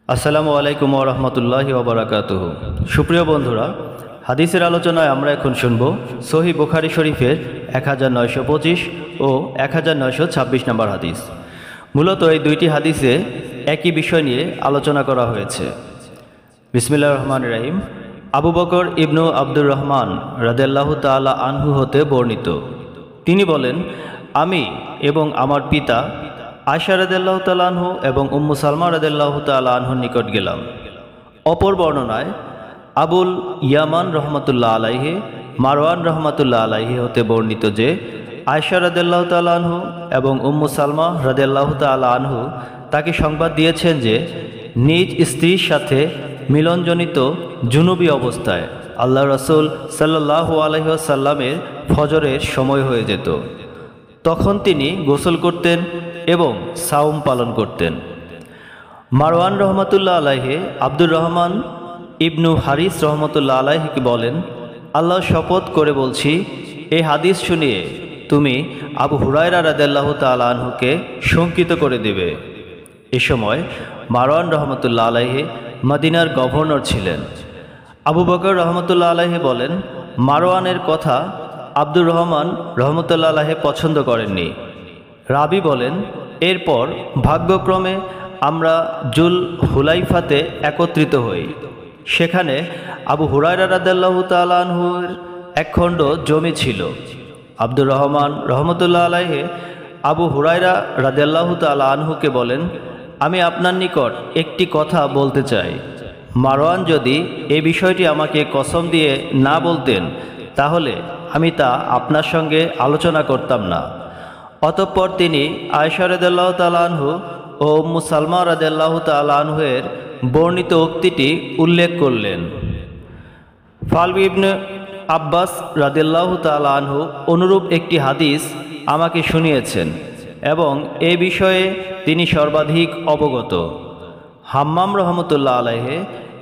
আসসালামু আলাইকুম ওয়া রাহমাতুল্লাহি ওয়া বারাকাতুহু। সুপ্রিয় বন্ধুরা, হাদিসের আলোচনায় আমরা এখন শুনব সহিহ বুখারী শরীফের 1925 ও 1926 নম্বর হাদিস। মূলত এই দুইটি হাদিসে একই বিষয় নিয়ে আলোচনা করা হয়েছে। বিসমিল্লাহির রহমানির রহিম। আবু বকর ইবনু আব্দুর রহমান রাদিয়াল্লাহু তাআলা আনহু হতে বর্ণিত, তিনি বলেন, আমি এবং আমার পিতা আয়েশা রাদিয়াল্লাহু তাআলা আনহু এবং উম্মু সালমা রাদিয়াল্লাহু তাআলা আনহুর নিকট গেলাম। অপর বর্ণনায় আবুল ইয়ামান রহমতুল্লাহ আলাইহি, মারওয়ান রহমতুল্লাহ আলাইহি হতে বর্ণিত যে আয়েশা রাদিয়াল্লাহু তাআলা আনহু এবং উম্মু সালমা রাদিয়াল্লাহু তাআলা আনহু তাকে সংবাদ দিয়েছেন যে নিজ স্ত্রীর সাথে মিলনজনিত জুনুবী অবস্থায় আল্লাহ রাসূল সাল্লাল্লাহু আলাইহি ওয়াসাল্লামের ফজরের সময় হয়ে যেত। তখন তিনি গোসল করতেন এবং সাওম পালন করতেন। মারওয়ান রহমতুল্লাহ আলাইহি আব্দুর রহমান ইবনু হারিস রহমতুল্লাহ আলাইহিকে বলেন, আল্লাহ শপথ করে বলছি, এই হাদিস শুনিয়ে তুমি আবু হুরায়রা রাদিয়াল্লাহু তাআলা আনহুকে শঙ্কিত করে দেবে। এ সময় মারওয়ান রহমতুল্লাহ আলাইহি মদিনার গভর্নর ছিলেন। আবু বকর রহমতুল্লাহ আলাইহি বলেন, মারওয়ানের কথা আব্দুর রহমান রহমতুল্লাহ আলাইহি পছন্দ করেননি। রাবি বলেন, এরপর ভাগ্যক্রমে আমরা জুল হুলাইফাতে একত্রিত হই। সেখানে আবু হুরায়রা রাদিয়াল্লাহু তাআলা আনহুর একখণ্ড জমি ছিল। আব্দুর রহমান রহমতুল্লাহ আলাইহি আবু হুরায়রা রাদিয়াল্লাহু তাআলা আনহুকে বলেন, আমি আপনার নিকট একটি কথা বলতে চাই। মারওয়ান যদি এই বিষয়টি আমাকে কসম দিয়ে না বলতেন, তাহলে আমি তা আপনার সঙ্গে আলোচনা করতাম না। অতঃপর তিনি আয়েশা রাদিয়াল্লাহু তাআলা আনহু ও উম্মু সালমা রাদিয়াল্লাহু তাআলা আনহুয়ের বর্ণিত উক্তিটি উল্লেখ করলেন। ফালবি ইবনে আব্বাস রাদিয়াল্লাহু তাআলা আনহু অনুরূপ একটি হাদিস আমাকে শুনিয়েছেন এবং এ বিষয়ে তিনি সর্বাধিক অবগত। হাম্মাম রহমতুল্লাহ আলাইহি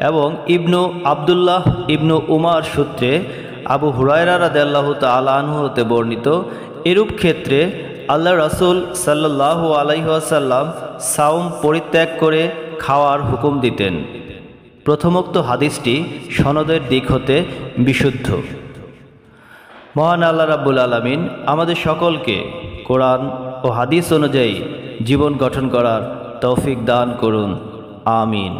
এবং ইবনু আবদুল্লাহ ইবনু উমার সূত্রে আবু হুরায়রা রাদিয়াল্লাহু তাআলা আনহু হতে বর্ণিত, এরূপ ক্ষেত্রে আল্লাহ রাসূল সাল্লাল্লাহু আলাইহি ওয়াসাল্লাম সাওম পরিত্যাগ করে খাওয়ার হুকুম দিতেন। প্রথমোক্ত হাদিসটি সনদের দিক হতে বিশুদ্ধ। মহান আল্লাহ রাব্বুল আলামিন আমাদের সকলকে কোরআন ও হাদিস অনুযায়ী জীবন গঠন করার তৌফিক দান করুন। আমিন।